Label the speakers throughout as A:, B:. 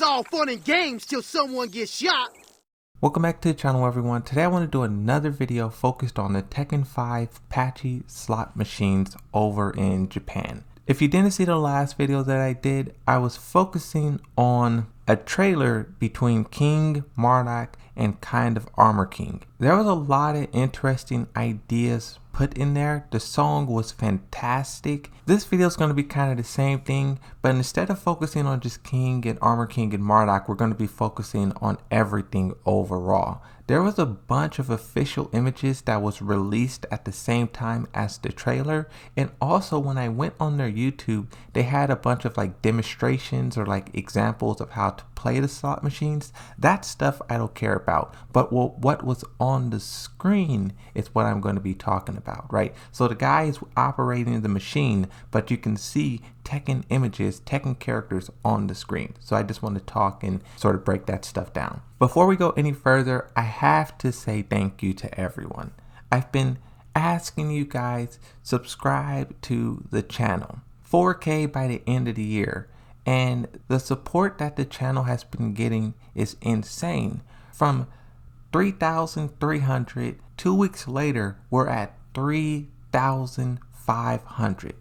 A: all fun and games till someone gets shot.
B: Welcome back to the channel, everyone. Today I want to do another video focused on the Tekken 5 Patchy slot machines over in Japan. If you didn't see the last video that I did, I was focusing on a trailer between King, Mardock, and Kind of Armor King. There was a lot of interesting ideas put in there. The song was fantastic. This video is going to be kind of the same thing, but instead of focusing on just King and Armor King and Mardock, we're going to be focusing on everything overall. There was a bunch of official images that was released at the same time as the trailer, and also when I went on their YouTube, they had a bunch of like demonstrations or like examples of how to play the slot machines. That stuff I don't care about, but what was on the screen is what I'm going to be talking about, right? So the guy is operating the machine, but you can see Tekken images, Tekken characters on the screen. So I just want to talk and sort of break that stuff down. Before we go any further, I have to say thank you to everyone. I've been asking you guys subscribe to the channel. 4K by the end of the year. And the support that the channel has been getting is insane. From 3,300, 2 weeks later, we're at 3,500.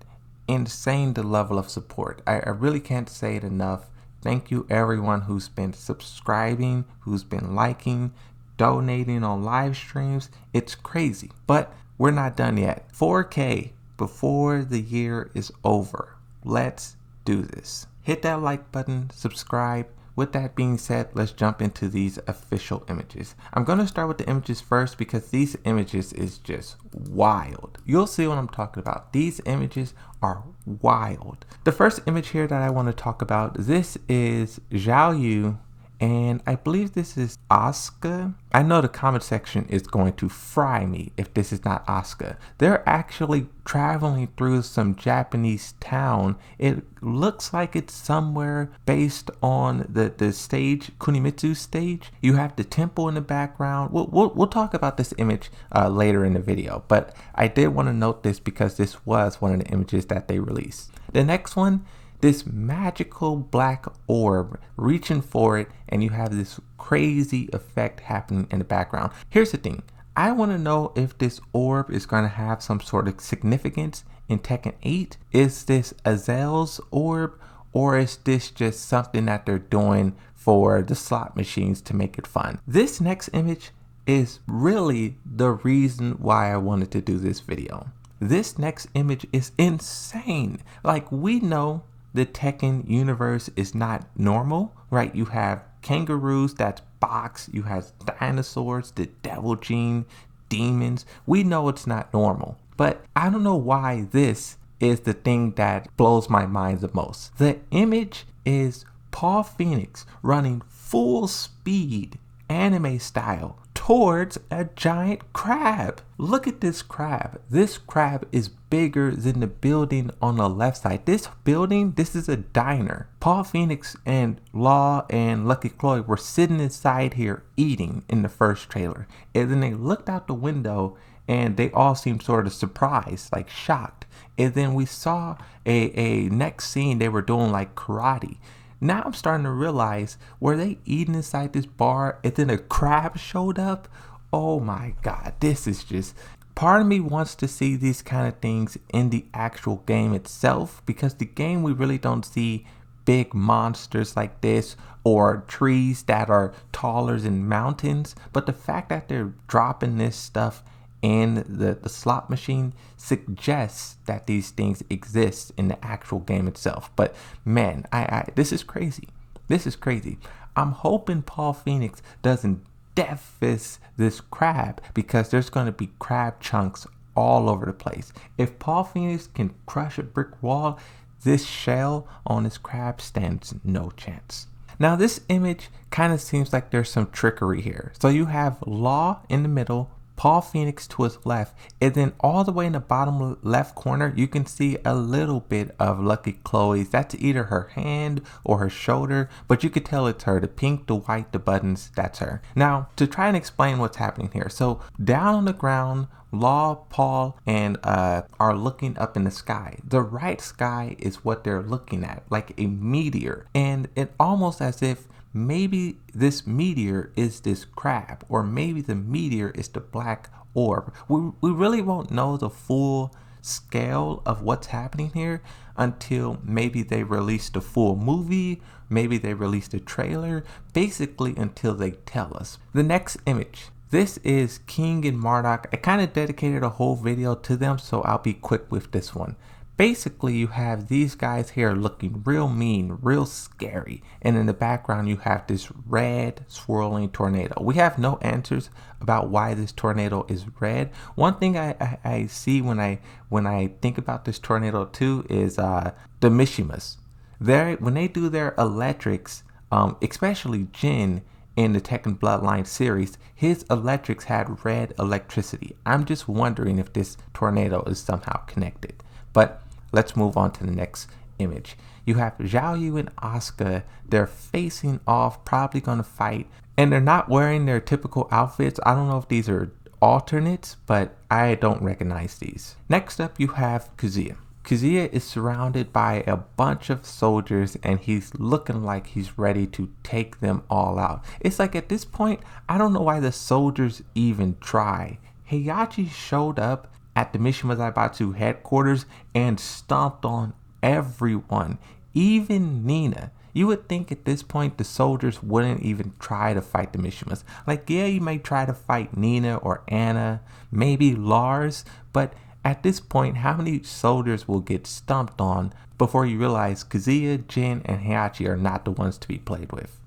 B: Insane the level of support. I really can't say it enough. Thank you everyone who's been subscribing, who's been liking, donating on live streams. It's crazy, but we're not done yet. 4K before the year is over. Let's do this. Hit that like button, subscribe. With that being said, let's jump into these official images. I'm going to start with the images first because these images is just wild. You'll see what I'm talking about. These images are wild. The first image here that I want to talk about, this is Xiao Yu, and I believe this is Asuka. I know the comment section is going to fry me if this is not Asuka. They're actually traveling through some Japanese town. It looks like it's somewhere based on the stage, Kunimitsu stage. You have the temple in the background. We'll talk about this image later in the video, but I did want to note this because this was one of the images that they released. The next one, this magical black orb reaching for it, and you have this crazy effect happening in the background. Here's the thing. I want to know if this orb is going to have some sort of significance in Tekken 8. Is this Azel's orb, or is this just something that they're doing for the slot machines to make it fun? This next image is really the reason why I wanted to do this video. This next image is insane. Like, we know the Tekken universe is not normal, right? You have kangaroos, that's box. You have dinosaurs, the devil gene, demons. We know it's not normal, but I don't know why this is the thing that blows my mind the most. The image is Paul Phoenix running full speed, anime style, towards a giant crab. Look at this crab. This crab is bigger than the building on the left side. This building, this is a diner. Paul Phoenix and Law and Lucky Chloe were sitting inside here eating in the first trailer. And then they looked out the window and they all seemed sort of surprised, like shocked. And then we saw a next scene, they were doing like karate. Now I'm starting to realize, were they eating inside this bar and then a crab showed up? Oh my God, this is just, part of me wants to see these kind of things in the actual game itself, because the game we really don't see big monsters like this or trees that are taller than mountains. But the fact that they're dropping this stuff in the slot machine suggests that these things exist in the actual game itself. But man, this is crazy. This is crazy. I'm hoping Paul Phoenix doesn't death fist this crab, because there's going to be crab chunks all over the place. If Paul Phoenix can crush a brick wall, this shell on this crab stands no chance. Now this image kind of seems like there's some trickery here. So you have Law in the middle, Paul Phoenix to his left, and then all the way in the bottom left corner, you can see a little bit of Lucky Chloe's. That's either her hand or her shoulder, but you could tell it's her. The pink, the white, the buttons, that's her. Now, to try and explain what's happening here. So down on the ground, Law, Paul, and are looking up in the sky. The right sky is what they're looking at, like a meteor. And it almost as if maybe this meteor is this crab, or maybe the meteor is the black orb. We really won't know the full scale of what's happening here until maybe they release the full movie, maybe they release the trailer, basically until they tell us. The next image. This is King and Marduk. I kind of dedicated a whole video to them, so I'll be quick with this one. Basically, you have these guys here looking real mean, real scary. And in the background, you have this red swirling tornado. We have no answers about why this tornado is red. One thing I see when I think about this tornado too is the Mishimas. When they do their electrics, especially Jin, in the Tekken Bloodline series, his electrics had red electricity. I'm just wondering if this tornado is somehow connected. But let's move on to the next image. You have Zhao Yu and Asuka. They're facing off, probably going to fight. And they're not wearing their typical outfits. I don't know if these are alternates, but I don't recognize these. Next up, you have Kazuya. Kazuya is surrounded by a bunch of soldiers and he's looking like he's ready to take them all out. It's like at this point, I don't know why the soldiers even try. Heihachi showed up at the Mishima Zaibatsu headquarters and stomped on everyone, even Nina. You would think at this point the soldiers wouldn't even try to fight the Mishimas. Like, yeah, you may try to fight Nina or Anna, maybe Lars, but at this point, how many soldiers will get stomped on before you realize Kazuya, Jin, and Heihachi are not the ones to be played with?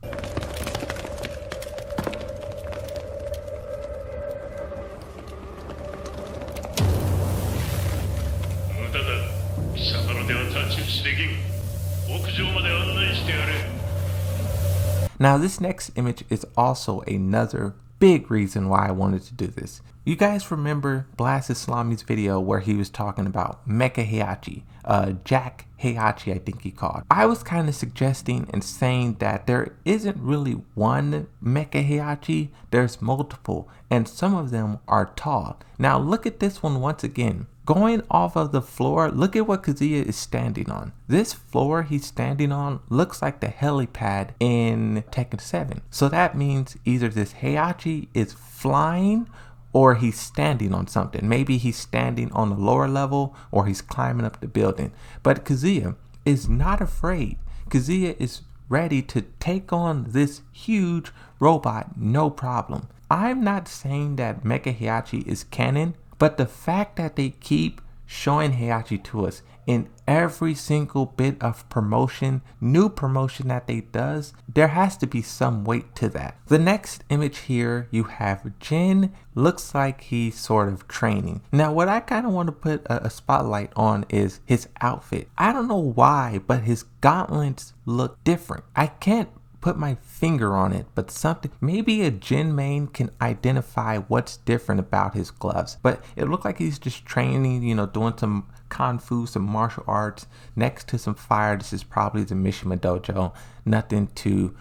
B: Now this next image is also another big reason why I wanted to do this. You guys remember Blast Islami's video where he was talking about Mecha Heihachi, Jack Heihachi I think he called. I was kind of suggesting and saying that there isn't really one Mecha Heihachi, there's multiple, and some of them are tall. Now look at this one once again. Going off of the floor, look at what Kazuya is standing on. This floor he's standing on looks like the helipad in Tekken 7. So that means either this Heihachi is flying or he's standing on something. Maybe he's standing on the lower level or he's climbing up the building. But Kazuya is not afraid. Kazuya is ready to take on this huge robot, no problem. I'm not saying that Mecha Heihachi is canon, but the fact that they keep showing Heihachi to us in every single bit of promotion, new promotion that they does, there has to be some weight to that. The next image here, you have Jin, looks like he's sort of training. Now what I kind of want to put a spotlight on is his outfit. I don't know why, but his gauntlets look different. I can't put my finger on it, but something, maybe a Jin main can identify what's different about his gloves, but it looked like he's just training, you know, doing some kung fu, some martial arts next to some fire. This is probably the Mishima dojo, nothing too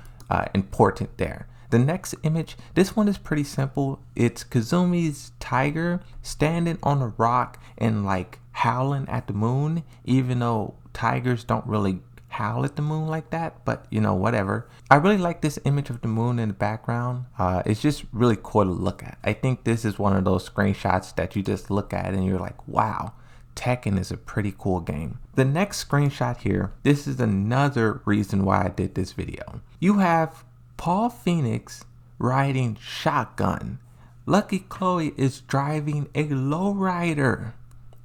B: important there. The next image, this one is pretty simple. It's Kazumi's tiger standing on a rock and like howling at the moon, even though tigers don't really howl at the moon like that, but you know, whatever. I really like this image of the moon in the background. It's just really cool to look at. I think this is one of those screenshots that you just look at and you're like, wow, Tekken is a pretty cool game. The next screenshot here, this is another reason why I did this video. You have Paul Phoenix riding shotgun. Lucky Chloe is driving a lowrider.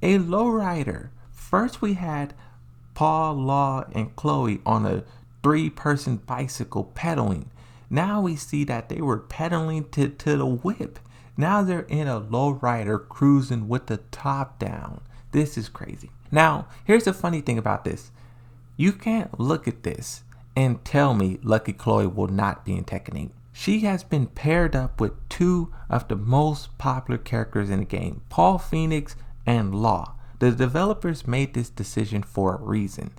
B: A lowrider. First we had Paul, Law, and Chloe on a 3-person bicycle pedaling. Now we see that they were pedaling to the whip. Now they're in a lowrider cruising with the top down. This is crazy. Now, here's the funny thing about this. You can't look at this and tell me Lucky Chloe will not be in Tekken 8. She has been paired up with 2 of the most popular characters in the game, Paul Phoenix and Law. The developers made this decision for a reason.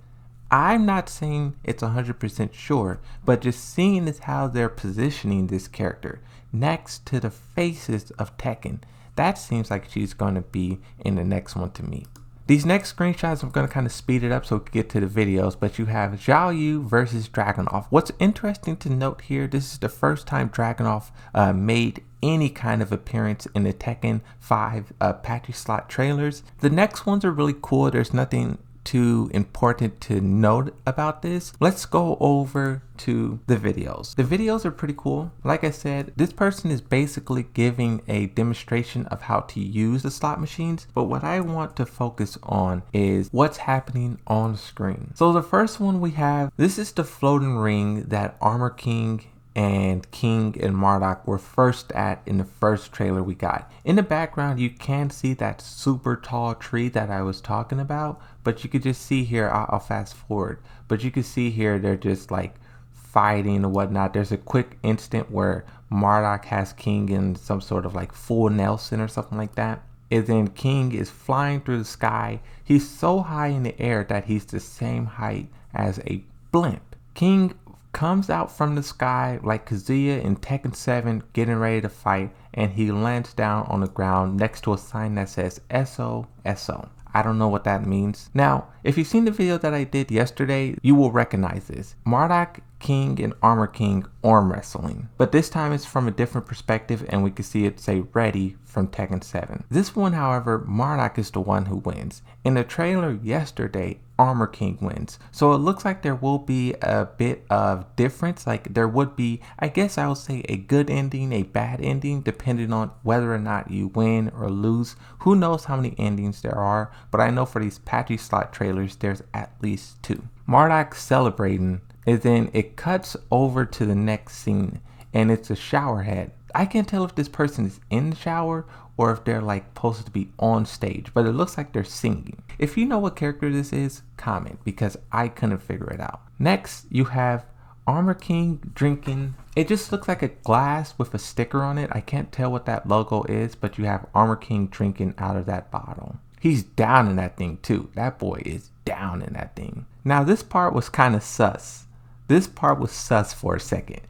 B: I'm not saying it's 100% sure, but just seeing as how they're positioning this character next to the faces of Tekken, that seems like she's going to be in the next one to me. These next screenshots, I'm going to kind of speed it up so we can get to the videos, but you have Zhao Yu versus Dragunov. What's interesting to note here, this is the first time Dragunov made any kind of appearance in the Tekken 5 patchy slot trailers. The next ones are really cool. There's nothing too important to note about this. Let's go over to the videos. The videos are pretty cool. Like I said, this person is basically giving a demonstration of how to use the slot machines, but what I want to focus on is what's happening on the screen. So the first one we have, this is the floating ring that Armor King and King and Marduk were first at in the first trailer we got. In the background, you can see that super tall tree that I was talking about, but you could just see here, I'll fast forward, but you can see here they're just like fighting or whatnot. There's a quick instant where Marduk has King in some sort of like full Nelson or something like that. And then King is flying through the sky. He's so high in the air that he's the same height as a blimp. King comes out from the sky like Kazuya in Tekken 7 getting ready to fight, and he lands down on the ground next to a sign that says SO. I don't know what that means. Now, if you've seen the video that I did yesterday, you will recognize this. Marduk, King, and Armor King arm wrestling. But this time it's from a different perspective, and we can see it say ready from Tekken 7. This one, however, Marduk is the one who wins. In the trailer yesterday, Armor King wins. So it looks like there will be a bit of difference. Like there would be, I guess I would say, a good ending, a bad ending, depending on whether or not you win or lose. Who knows how many endings there are, but I know for these patchy slot trailers, there's at least 2. Marduk celebrating, and then it cuts over to the next scene, and it's a shower head. I can't tell if this person is in the shower or if they're like supposed to be on stage, but it looks like they're singing. If you know what character this is, comment, because I couldn't figure it out. Next, you have Armor King drinking. It just looks like a glass with a sticker on it. I can't tell what that logo is, but you have Armor King drinking out of that bottle. He's down in that thing too. That boy is down in that thing. Now this part was kind of sus. This part was sus for a second.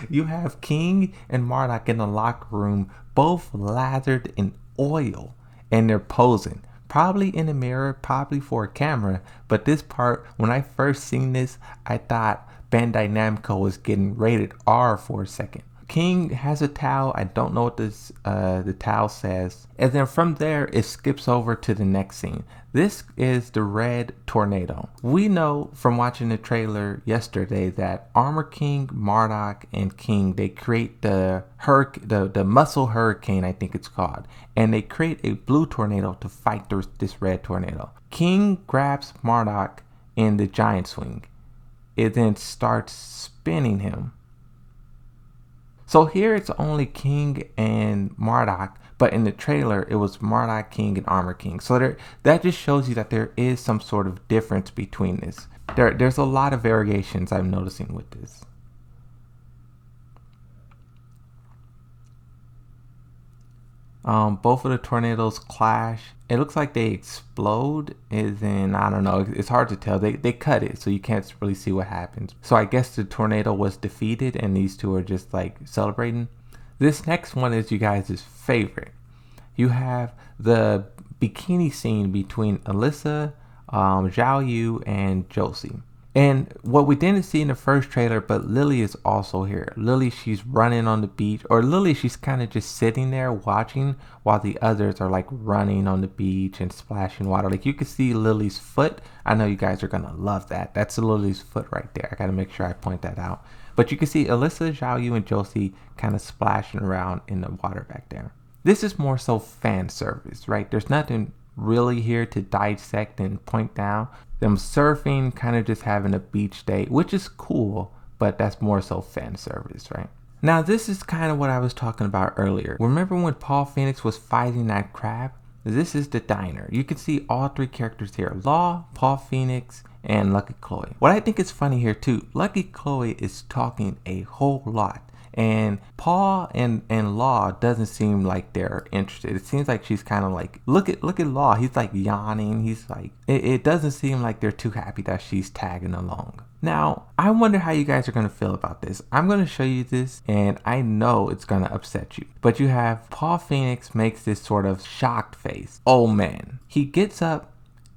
B: You have King and Marduk in the locker room, both lathered in oil, and they're posing. Probably in a mirror, probably for a camera, but this part, when I first seen this, I thought Bandai Namco was getting rated R for a second. King has a towel. I don't know what this the towel says. And then from there, it skips over to the next scene. This is the red tornado. We know from watching the trailer yesterday that Armor King, Marduk, and King, they create the muscle hurricane, I think it's called. And they create a blue tornado to fight this red tornado. King grabs Marduk in the giant swing. It then starts spinning him. So here it's only King and Marduk, but in the trailer it was Marduk, King, and Armor King. So that just shows you that there is some sort of difference between this. There's a lot of variations I'm noticing with this. Both of the tornadoes clash. It looks like they explode, and then I don't know, it's hard to tell. They cut it so you can't really see what happens. So I guess the tornado was defeated and these two are just like celebrating. This next one is you guys' favorite. You have the bikini scene between Alyssa, Zhao Yu, and Josie. And what we didn't see in the first trailer, but Lily is also here. Lily, she's running on the beach, or Lily, she's kind of just sitting there watching while the others are like running on the beach and splashing water. Like you can see Lily's foot. I know you guys are going to love that. That's Lily's foot right there. I got to make sure I point that out. But you can see Alyssa, Zhao Yu, and Josie kind of splashing around in the water back there. This is more so fan service, right? There's nothing really here to dissect and point down. Them surfing, kind of just having a beach day, which is cool, but that's more so fan service, right? Now this is kind of what I was talking about earlier. Remember when Paul Phoenix was fighting that crab? This is the diner. You can see all 3 characters here: Law, Paul Phoenix, and Lucky Chloe. What I think is funny here too, Lucky Chloe is talking a whole lot. And Paul and Law doesn't seem like they're interested. It seems like she's kind of like, look at Law. He's like yawning. He's like, it doesn't seem like they're too happy that she's tagging along. Now, I wonder how you guys are going to feel about this. I'm going to show you this, and I know it's going to upset you. But you have Paul Phoenix makes this sort of shocked face. Oh man. He gets up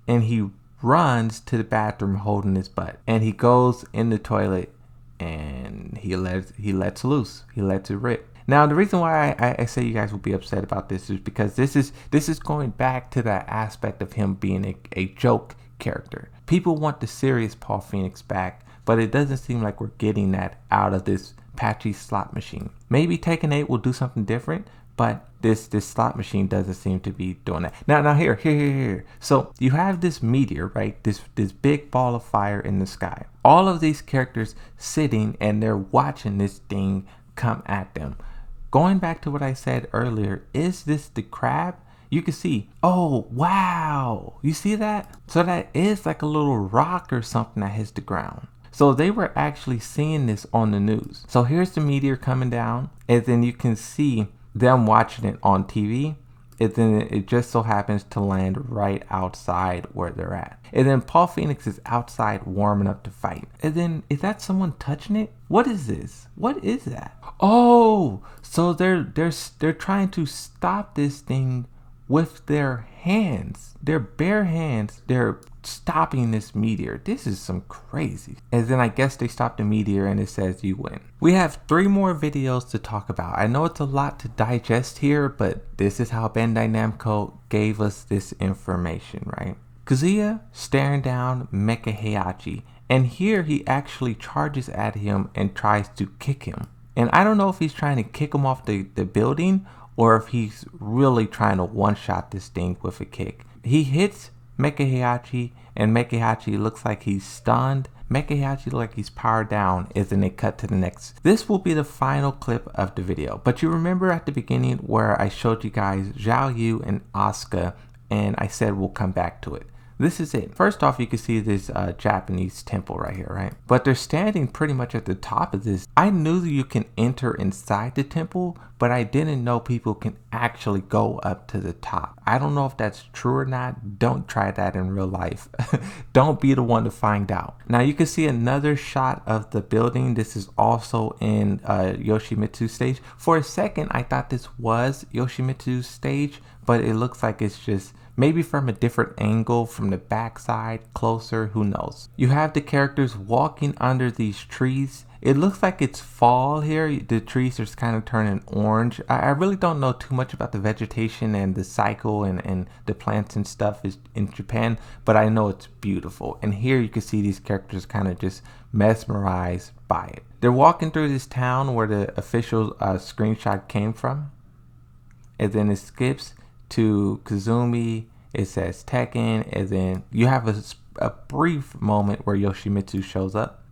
B: and he runs to the bathroom holding his butt. And he goes in the toilet and he lets loose. He lets it rip. Now, the reason why I say you guys will be upset about this is because this is going back to that aspect of him being a joke character. People want the serious Paul Phoenix back, but it doesn't seem like we're getting that out of this patchy slot machine. Maybe Tekken 8 will do something different, but this slot machine doesn't seem to be doing that. Now here. So you have this meteor, right? This big ball of fire in the sky. All of these characters sitting and they're watching this thing come at them. Going back to what I said earlier, is this the crab? You can see, oh wow, you see that? So that is like a little rock or something that hits the ground. So they were actually seeing this on the news. So here's the meteor coming down, and then you can see them watching it on TV. And then it just so happens to land right outside where they're at. And then Paul Phoenix is outside warming up to fight. And then, is that someone touching it? What is this? What is that? Oh, so they're trying to stop this thing with their hands. Their bare hands. They're stopping this meteor. This is some crazy. And then I guess they stopped the meteor and it says you win. We have 3 more videos to talk about. I know it's a lot to digest here, but this is how Bandai Namco gave us this information, right? Kazuya staring down Mecha Heihachi, and here he actually charges at him and tries to kick him. And I don't know if he's trying to kick him off the building or if he's really trying to one-shot this thing with a kick. He hits Mecha Heihachi, and Mecha Heihachi looks like he's stunned. Mecha Heihachi looks like he's powered down, and then they cut to the next. This will be the final clip of the video. But you remember at the beginning where I showed you guys Zhao Yu and Asuka, and I said we'll come back to it. This is it. First off, you can see this Japanese temple right here, right? But they're standing pretty much at the top of this. I knew that you can enter inside the temple, but I didn't know people can actually go up to the top. I don't know if that's true or not. Don't try that in real life. Don't be the one to find out. Now you can see another shot of the building. This is also in Yoshimitsu's stage. For a second, I thought this was Yoshimitsu's stage, but it looks like it's just maybe from a different angle, from the backside, closer, who knows. You have the characters walking under these trees. It looks like it's fall here. The trees are kind of turning orange. I really don't know too much about the vegetation and the cycle and the plants and stuff is in Japan, but I know it's beautiful. And here you can see these characters kind of just mesmerized by it. They're walking through this town where the official screenshot came from. And then it skips to Kazumi, it says Tekken, and then you have a brief moment where Yoshimitsu shows up.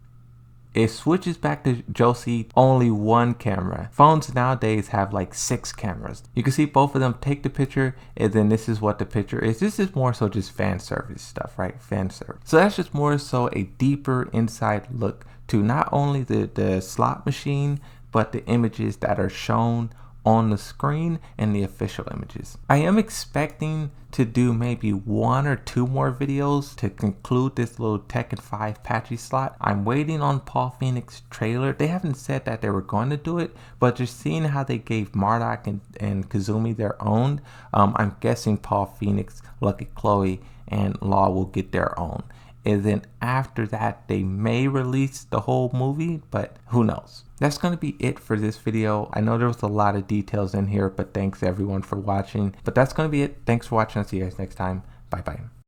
B: It switches back to Josie, only 1 camera. Phones nowadays have like 6 cameras. You can see both of them take the picture, and then this is what the picture is. This is more so just fan service stuff, right? Fan service. So that's just more so a deeper inside look to not only the slot machine, but the images that are shown on the screen and the official images. I am expecting to do maybe 1 or 2 more videos to conclude this little Tekken 5 patchy slot. I'm waiting on Paul Phoenix trailer. They haven't said that they were going to do it, but just seeing how they gave Marduk and Kazumi their own, I'm guessing Paul Phoenix, Lucky Chloe, and Law will get their own. And then after that, they may release the whole movie, but who knows? That's going to be it for this video. I know there was a lot of details in here, but thanks everyone for watching. But that's going to be it. Thanks for watching. I'll see you guys next time. Bye-bye.